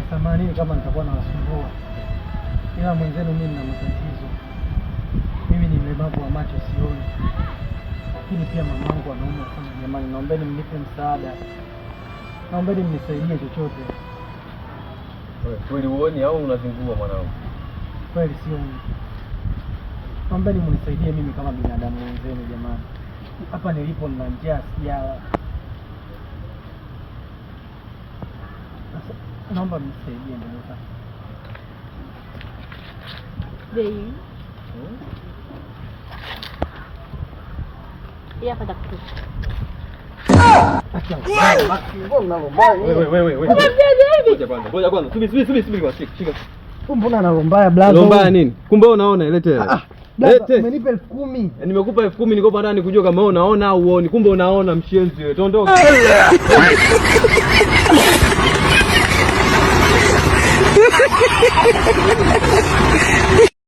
samahani kama nitakuwa nawasumbua. Ila mwenzenu mimi nina matatizo. Mimi ni mlemavu wa macho, sioni. Lakini pia mamangu anaumwa sana jamani, naombeni mnipe msaada. Naombeni mnisaidie chochote. Wewe kweli uone au unazingua mwanangu? Kweli sioni. Naombeni mnisaidie mimi kama binadamu wenzenu jamani. Hapa nilipo nina njaa sijala. Naomba mnisaidie ndugu zangu. Bei. Ya pada kutu. Wewe. Ngoja kwanza. Subiri kwanza. Shika. Mbona analombaya blaza? Lombaya nini? Kumbe unaona ilete. Lete. Umenipa 10,000. Nimekupa 10,000 niko ndani kujua kama unaona au uone. Kumbe unaona mshenzi wewe. Tondoka.